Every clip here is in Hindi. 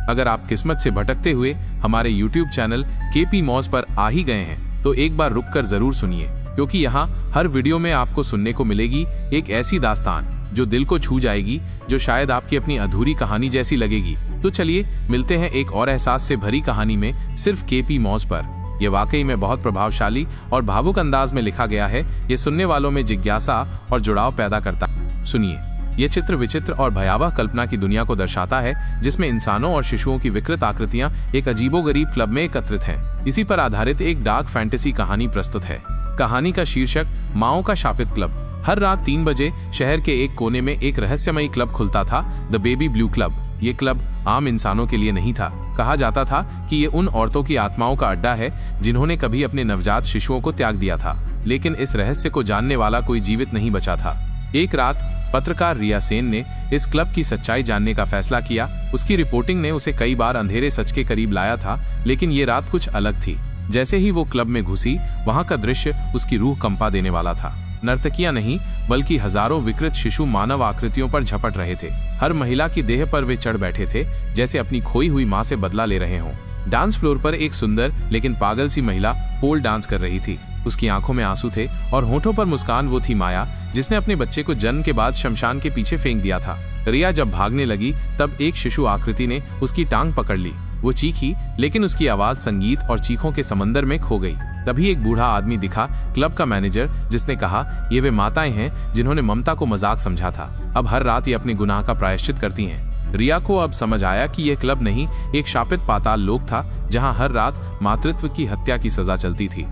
अगर आप किस्मत से भटकते हुए हमारे YouTube चैनल केपी मौज पर आ ही गए हैं तो एक बार रुककर जरूर सुनिए, क्योंकि यहाँ हर वीडियो में आपको सुनने को मिलेगी एक ऐसी दास्तान जो दिल को छू जाएगी, जो शायद आपकी अपनी अधूरी कहानी जैसी लगेगी। तो चलिए मिलते हैं एक और एहसास से भरी कहानी में, सिर्फ केपी मौज पर। यह वाकई में बहुत प्रभावशाली और भावुक अंदाज में लिखा गया है। ये सुनने वालों में जिज्ञासा और जुड़ाव पैदा करता है। सुनिए, ये चित्र विचित्र और भयावह कल्पना की दुनिया को दर्शाता है, जिसमें इंसानों और शिशुओं की विकृत आकृतियां एक अजीबोगरीब क्लब में एकत्रित हैं। इसी पर आधारित एक डार्क फैंटेसी कहानी प्रस्तुत है। कहानी का शीर्षक माओ का शापित क्लब। हर रात 3 बजे शहर के एक कोने में एक रहस्यमयी क्लब खुलता था, द बेबी ब्लू क्लब। ये क्लब आम इंसानों के लिए नहीं था। कहा जाता था कि ये उन औरतों की आत्माओं का अड्डा है जिन्होंने कभी अपने नवजात शिशुओं को त्याग दिया था। लेकिन इस रहस्य को जानने वाला कोई जीवित नहीं बचा था। एक रात पत्रकार रिया सेन ने इस क्लब की सच्चाई जानने का फैसला किया। उसकी रिपोर्टिंग ने उसे कई बार अंधेरे सच के करीब लाया था, लेकिन ये रात कुछ अलग थी। जैसे ही वो क्लब में घुसी, वहां का दृश्य उसकी रूह कंपा देने वाला था। नर्तकियां नहीं, बल्कि हजारों विकृत शिशु मानव आकृतियों पर झपट रहे थे। हर महिला की देह पर वे चढ़ बैठे थे, जैसे अपनी खोई हुई मां से बदला ले रहे हों। डांस फ्लोर पर एक सुंदर लेकिन पागल सी महिला पोल डांस कर रही थी। उसकी आंखों में आंसू थे और होठों पर मुस्कान। वो थी माया, जिसने अपने बच्चे को जन्म के बाद शमशान के पीछे फेंक दिया था। रिया जब भागने लगी, तब एक शिशु आकृति ने उसकी टांग पकड़ ली। वो चीखी, लेकिन उसकी आवाज संगीत और चीखों के समंदर में खो गई। तभी एक बूढ़ा आदमी दिखा, क्लब का मैनेजर, जिसने कहा, ये वे माताएं हैं जिन्होंने ममता को मजाक समझा था। अब हर रात ये अपने गुनाह का प्रायश्चित करती हैं। रिया को अब समझ आया कि यह क्लब नहीं, एक शापित पाताल लोक था, जहां हर रात मातृत्व की हत्या की सजा चलती थी।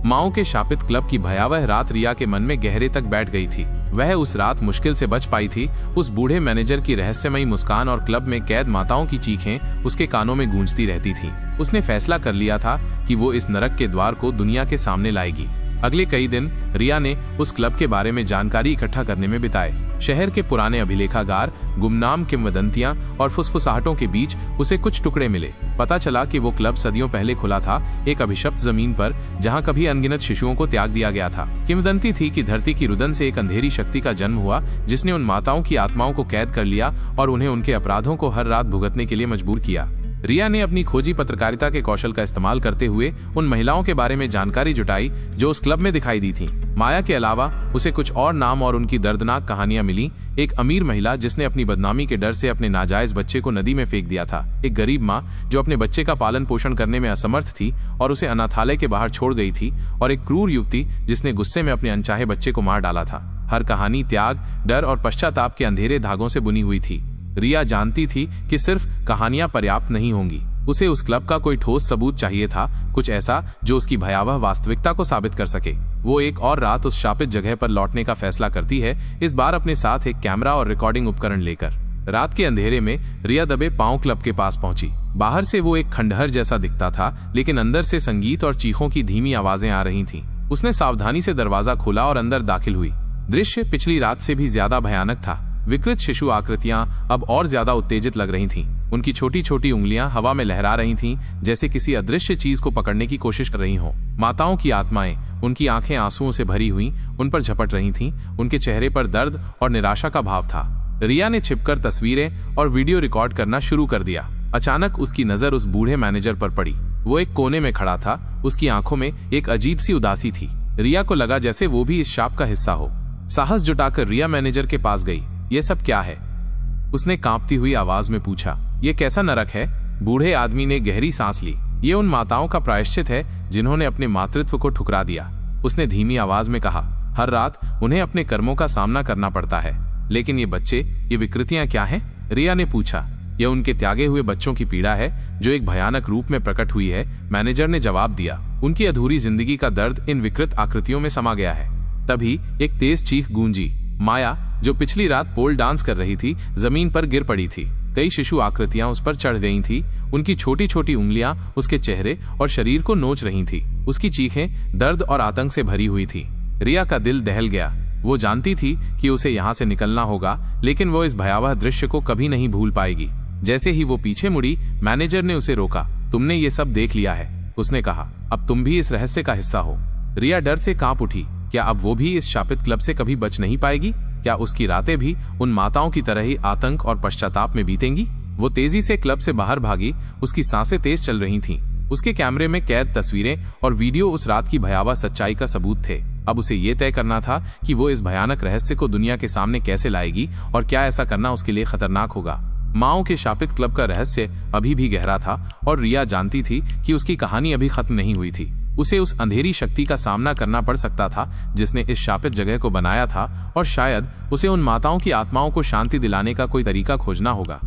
माओ के शापित क्लब की भयावह रात रिया के मन में गहरे तक बैठ गई थी। वह उस रात मुश्किल से बच पाई थी। उस बूढ़े मैनेजर की रहस्यमयी मुस्कान और क्लब में कैद माताओं की चीखें उसके कानों में गूंजती रहती थीं। उसने फैसला कर लिया था कि वो इस नरक के द्वार को दुनिया के सामने लाएगी। अगले कई दिन रिया ने उस क्लब के बारे में जानकारी इकट्ठा करने में बिताए। शहर के पुराने अभिलेखागार, गुमनाम किंवदंतियां और फुसफुसाहटों के बीच उसे कुछ टुकड़े मिले। पता चला कि वो क्लब सदियों पहले खुला था, एक अभिशप्त जमीन पर, जहां कभी अनगिनत शिशुओं को त्याग दिया गया था। किंवदंती थी कि धरती की रुदन से एक अंधेरी शक्ति का जन्म हुआ, जिसने उन माताओं की आत्माओं को कैद कर लिया और उन्हें उनके अपराधों को हर रात भुगतने के लिए मजबूर किया। रिया ने अपनी खोजी पत्रकारिता के कौशल का इस्तेमाल करते हुए उन महिलाओं के बारे में जानकारी जुटाई जो उस क्लब में दिखाई दी थीं। माया के अलावा उसे कुछ और नाम और उनकी दर्दनाक कहानियां मिली। एक अमीर महिला जिसने अपनी बदनामी के डर से अपने नाजायज बच्चे को नदी में फेंक दिया था। एक गरीब माँ जो अपने बच्चे का पालन पोषण करने में असमर्थ थी और उसे अनाथालय के बाहर छोड़ गई थी। और एक क्रूर युवती जिसने गुस्से में अपने अनचाहे बच्चे को मार डाला था। हर कहानी त्याग, डर और पश्चाताप के अंधेरे धागों से बुनी हुई थी। रिया जानती थी कि सिर्फ कहानियां पर्याप्त नहीं होंगी। उसे उस क्लब का कोई ठोस सबूत चाहिए था, कुछ ऐसा जो उसकी भयावह वास्तविकता को साबित कर सके। वो एक और रात उस शापित जगह पर लौटने का फैसला करती है, इस बार अपने साथ एक कैमरा और रिकॉर्डिंग उपकरण लेकर। रात के अंधेरे में रिया दबे पांव क्लब के पास पहुंची। बाहर से वो एक खंडहर जैसा दिखता था, लेकिन अंदर से संगीत और चीखों की धीमी आवाजें आ रही थीं। उसने सावधानी से दरवाजा खोला और अंदर दाखिल हुई। दृश्य पिछली रात से भी ज्यादा भयानक था। विकृत शिशु आकृतियां अब और ज्यादा उत्तेजित लग रही थीं। उनकी छोटी छोटी उंगलियां हवा में लहरा रही थीं, जैसे किसी अदृश्य चीज को पकड़ने की कोशिश कर रही हों। माताओं की आत्माएं, उनकी आंखें आंसुओं से भरी हुई, उन पर झपट रही थीं। उनके चेहरे पर दर्द और निराशा का भाव था। रिया ने छिपकर तस्वीरें और वीडियो रिकॉर्ड करना शुरू कर दिया। अचानक उसकी नजर उस बूढ़े मैनेजर पर पड़ी। वो एक कोने में खड़ा था। उसकी आंखों में एक अजीब सी उदासी थी। रिया को लगा जैसे वो भी इस शाप का हिस्सा हो। साहस जुटाकर रिया मैनेजर के पास गई। ये सब क्या है? उसने कांपती हुई आवाज में पूछा। ये कैसा नरक है? बूढ़े आदमी ने गहरी सांस ली। ये उन माताओं का प्रायश्चित है जिन्होंने अपने मातृत्व को ठुकरा दिया। उसने धीमी आवाज में कहा। हर रात उन्हें अपने कर्मों का सामना करना पड़ता है। लेकिन ये बच्चे, ये विकृतियां क्या हैं? रिया ने पूछा। यह उनके त्यागे हुए बच्चों की पीड़ा है जो एक भयानक रूप में प्रकट हुई है, मैनेजर ने जवाब दिया। उनकी अधूरी जिंदगी का दर्द इन विकृत आकृतियों में समा गया है। तभी एक तेज चीख गूंजी। माया, जो पिछली रात पोल डांस कर रही थी, जमीन पर गिर पड़ी थी। कई शिशु आकृतियां उस पर चढ़ गई थी। उनकी छोटी छोटी उंगलियां उसके चेहरे और शरीर को नोच रही थी। उसकी चीखें दर्द और आतंक से भरी हुई थी। रिया का दिल दहल गया। वो जानती थी कि उसे यहाँ से निकलना होगा, लेकिन वो इस भयावह दृश्य को कभी नहीं भूल पाएगी। जैसे ही वो पीछे मुड़ी, मैनेजर ने उसे रोका। तुमने ये सब देख लिया है, उसने कहा। अब तुम भी इस रहस्य का हिस्सा हो। रिया डर से कांप उठी। क्या अब वो भी इस शापित क्लब से कभी बच नहीं पाएगी? क्या उसकी रातें भी उन माताओं की तरह ही आतंक और पश्चाताप में बीतेंगी? वो तेजी से क्लब से बाहर भागी। उसकी सांसें तेज चल रही थीं। उसके कैमरे में कैद तस्वीरें और वीडियो उस रात की भयावह सच्चाई का सबूत थे। अब उसे ये तय करना था कि वो इस भयानक रहस्य को दुनिया के सामने कैसे लाएगी और क्या ऐसा करना उसके लिए खतरनाक होगा। माओ के शापित क्लब का रहस्य अभी भी गहरा था और रिया जानती थी कि उसकी कहानी अभी खत्म नहीं हुई थी। उसे उस अंधेरी शक्ति का सामना करना पड़ सकता था जिसने इस शापित जगह को बनाया था, और शायद उसे उन माताओं की आत्माओं को शांति दिलाने का कोई तरीका खोजना होगा।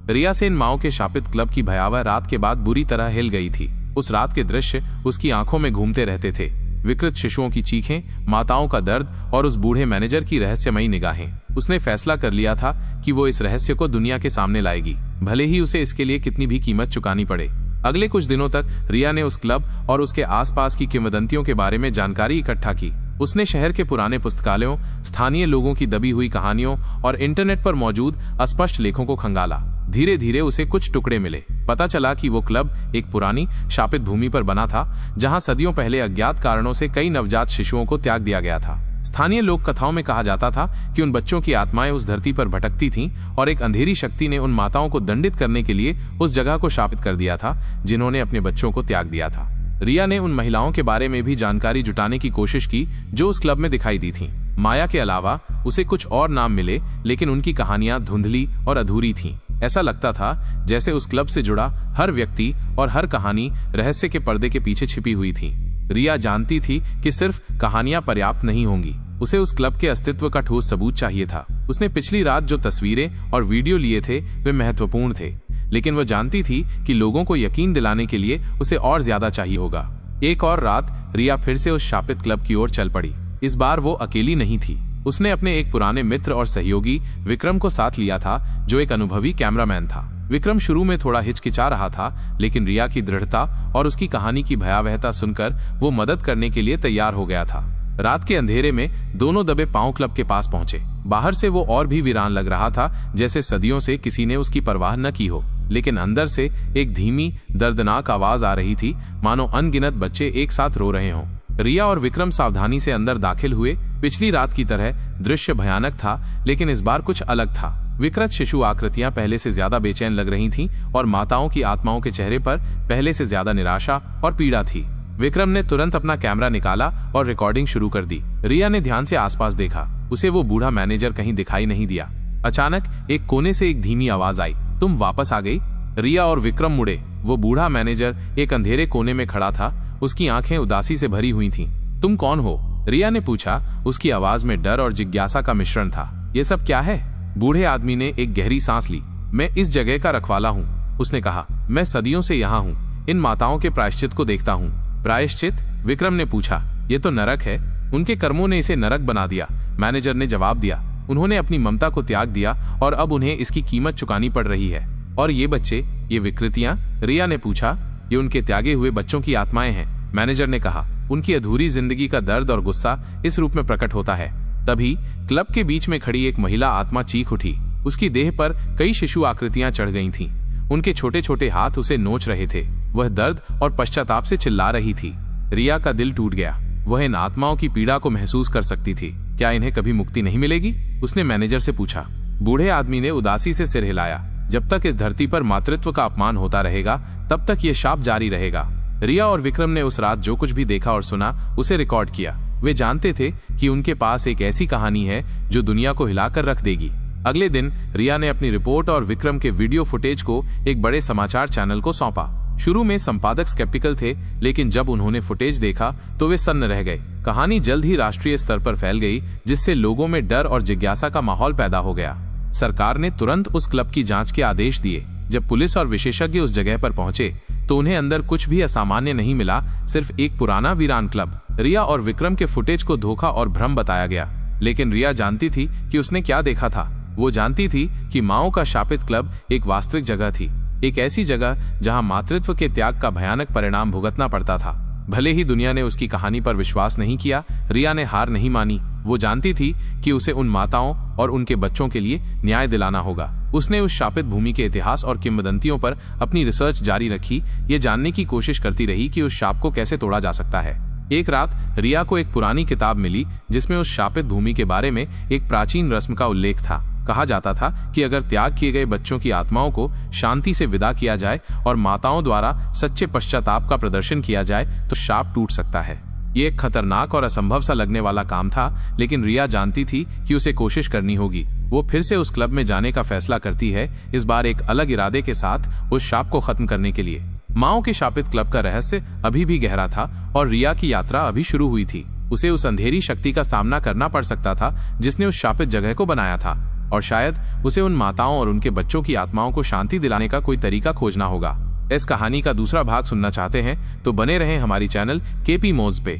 रिया सेन माओ के शापित क्लब की भयावह रात के बाद बुरी तरह हिल गई थी। उस रात के दृश्य उसकी आंखों में घूमते रहते थे। विकृत शिशुओं की चीखें, माताओं का दर्द और उस बूढ़े मैनेजर की रहस्यमयी निगाहें। उसने फैसला कर लिया था कि वो इस रहस्य को दुनिया के सामने लाएगी, भले ही उसे इसके लिए कितनी भी कीमत चुकानी पड़े। अगले कुछ दिनों तक रिया ने उस क्लब और उसके आसपास की किंवदंतियों के बारे में जानकारी इकट्ठा की। उसने शहर के पुराने पुस्तकालयों, स्थानीय लोगों की दबी हुई कहानियों और इंटरनेट पर मौजूद अस्पष्ट लेखों को खंगाला। धीरे धीरे उसे कुछ टुकड़े मिले। पता चला कि वो क्लब एक पुरानी शापित भूमि पर बना था, जहां सदियों पहले अज्ञात कारणों से कई नवजात शिशुओं को त्याग दिया गया था। स्थानीय लोक कथाओं में कहा जाता था कि उन बच्चों की आत्माएं उस धरती पर भटकती थीं और एक अंधेरी शक्ति ने उन माताओं को दंडित करने के लिए उस जगह को शापित कर दिया था जिन्होंने अपने बच्चों को त्याग दिया था। रिया ने उन महिलाओं के बारे में भी जानकारी जुटाने की कोशिश की जो उस क्लब में दिखाई दी थीं। माया के अलावा उसे कुछ और नाम मिले, लेकिन उनकी कहानियां धुंधली और अधूरी थीं। ऐसा लगता था जैसे उस क्लब से जुड़ा हर व्यक्ति और हर कहानी रहस्य के पर्दे के पीछे छिपी हुई थी। रिया जानती थी कि सिर्फ कहानियां पर्याप्त नहीं होंगी, उसे उस क्लब के अस्तित्व का ठोस सबूत चाहिए था। उसने पिछली रात जो तस्वीरें और वीडियो लिए थे वे महत्वपूर्ण थे, लेकिन वह जानती थी कि लोगों को यकीन दिलाने के लिए उसे और ज्यादा चाहिए होगा। एक और रात रिया फिर से उस शापित क्लब की ओर चल पड़ी। इस बार वो अकेली नहीं थी। उसने अपने एक पुराने मित्र और सहयोगी विक्रम को साथ लिया था, जो एक अनुभवी कैमरामैन था। विक्रम शुरू में थोड़ा हिचकिचा रहा था, लेकिन रिया की दृढ़ता और उसकी कहानी की भयावहता सुनकर वो मदद करने के लिए तैयार हो गया था। रात के अंधेरे में दोनों दबे पांव क्लब के पास पहुंचे। बाहर से वो और भी वीरान लग रहा था, जैसे सदियों से किसी ने उसकी परवाह न की हो, लेकिन अंदर से एक धीमी दर्दनाक आवाज आ रही थी, मानो अनगिनत बच्चे एक साथ रो रहे हों। रिया और विक्रम सावधानी से अंदर दाखिल हुए। पिछली रात की तरह दृश्य भयानक था, लेकिन इस बार कुछ अलग था। विकृत शिशु आकृतियां पहले से ज्यादा बेचैन लग रही थीं और माताओं की आत्माओं के चेहरे पर पहले से ज्यादा निराशा और पीड़ा थी। विक्रम ने तुरंत अपना कैमरा निकाला और रिकॉर्डिंग शुरू कर दी। रिया ने ध्यान से आसपास देखा। उसे वो बूढ़ा मैनेजर कहीं दिखाई नहीं दिया। अचानक एक कोने से एक धीमी आवाज आई, तुम वापस आ गई। रिया और विक्रम मुड़े। वो बूढ़ा मैनेजर एक अंधेरे कोने में खड़ा था। उसकी आंखें उदासी से भरी हुई थीं। तुम कौन हो? रिया ने पूछा। उसकी आवाज में डर और जिज्ञासा का मिश्रण था। ये सब क्या है? बूढ़े आदमी ने एक गहरी सांस ली। मैं इस जगह का रखवाला हूँ, उसने कहा। मैं सदियों से यहाँ हूँ, इन माताओं के प्रायश्चित को देखता हूँ। प्रायश्चित? विक्रम ने पूछा। ये तो नरक है। उनके कर्मों ने इसे नरक बना दिया, मैनेजर ने जवाब दिया। उन्होंने अपनी ममता को त्याग दिया और अब उन्हें इसकी कीमत चुकानी पड़ रही है। और ये बच्चे, ये विकृतियां? रिया ने पूछा। ये उनके त्यागे हुए बच्चों की आत्माएं हैं, मैनेजर ने कहा। उनकी अधूरी जिंदगी का दर्द और गुस्सा इस रूप में प्रकट होता है। तभी क्लब के बीच में खड़ी एक महिला आत्मा चीख उठी। उसकी देह पर कई शिशु आकृतियां चढ़ गई थीं। उनके छोटे छोटे हाथ उसे नोच रहे थे। वह दर्द और पश्चाताप से चिल्ला रही थी। रिया का दिल टूट गया। वह इन आत्माओं की पीड़ा को महसूस कर सकती थी। क्या इन्हें कभी मुक्ति नहीं मिलेगी? उसने मैनेजर से पूछा। बूढ़े आदमी ने उदासी से सिर हिलाया। जब तक इस धरती पर मातृत्व का अपमान होता रहेगा, तब तक ये शाप जारी रहेगा। रिया और विक्रम ने उस रात जो कुछ भी देखा और सुना उसे रिकॉर्ड किया। वे जानते थे कि उनके पास एक ऐसी कहानी है जो दुनिया को हिलाकर रख देगी। अगले दिन रिया ने अपनी रिपोर्ट और विक्रम के वीडियो फुटेज को एक बड़े समाचार चैनल को सौंपा। शुरू में संपादक स्केप्टिकल थे, लेकिन जब उन्होंने फुटेज देखा तो वे सन्न रह गए। कहानी जल्द ही राष्ट्रीय स्तर पर फैल गई, जिससे लोगों में डर और जिज्ञासा का माहौल पैदा हो गया। सरकार ने तुरंत उस क्लब की जांच के आदेश दिए। जब पुलिस और विशेषज्ञ उस जगह पर पहुंचे तो उन्हें अंदर कुछ भी असामान्य नहीं मिला, सिर्फ एक पुराना वीरान क्लब। रिया और विक्रम के फुटेज को धोखा और भ्रम बताया गया, लेकिन रिया जानती थी कि उसने क्या देखा था। वो जानती थी कि माओ का शापित क्लब एक वास्तविक जगह थी, एक ऐसी जगह जहां मातृत्व के त्याग का भयानक परिणाम भुगतना पड़ता था। भले ही दुनिया ने उसकी कहानी पर विश्वास नहीं किया, रिया ने हार नहीं मानी। वो जानती थी कि उसे उन माताओं और उनके बच्चों के लिए न्याय दिलाना होगा। उसने उस शापित भूमि के इतिहास और किंवदंतियों पर अपनी रिसर्च जारी रखी, ये जानने की कोशिश करती रही कि उस शाप को कैसे तोड़ा जा सकता है। एक रात रिया को एक पुरानी किताब मिली जिसमें उस शापित भूमि के बारे में एक प्राचीन रस्म का उल्लेख था। कहा जाता था कि अगर त्याग किए गए बच्चों की आत्माओं को शांति से विदा किया जाए और माताओं द्वारा सच्चे पश्चाताप का प्रदर्शन किया जाए तो शाप टूट सकता है। ये एक खतरनाक और असंभव सा लगने वाला काम था, लेकिन रिया जानती थी कि उसे कोशिश करनी होगी। वो फिर से उस क्लब में जाने का फैसला करती है, इस बार एक अलग इरादे के साथ उस शाप को खत्म करने के लिए। माओ के शापित क्लब का रहस्य अभी भी गहरा था और रिया की यात्रा अभी शुरू हुई थी। उसे उस अंधेरी शक्ति का सामना करना पड़ सकता था जिसने उस शापित जगह को बनाया था, और शायद उसे उन माताओं और उनके बच्चों की आत्माओं को शांति दिलाने का कोई तरीका खोजना होगा। इस कहानी का दूसरा भाग सुनना चाहते हैं तो बने रहें हमारी चैनल केपी मॉज पे।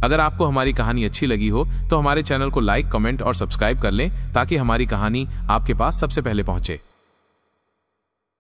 अगर आपको हमारी कहानी अच्छी लगी हो तो हमारे चैनल को लाइक, कमेंट और सब्सक्राइब कर लें ताकि हमारी कहानी आपके पास सबसे पहले पहुंचे।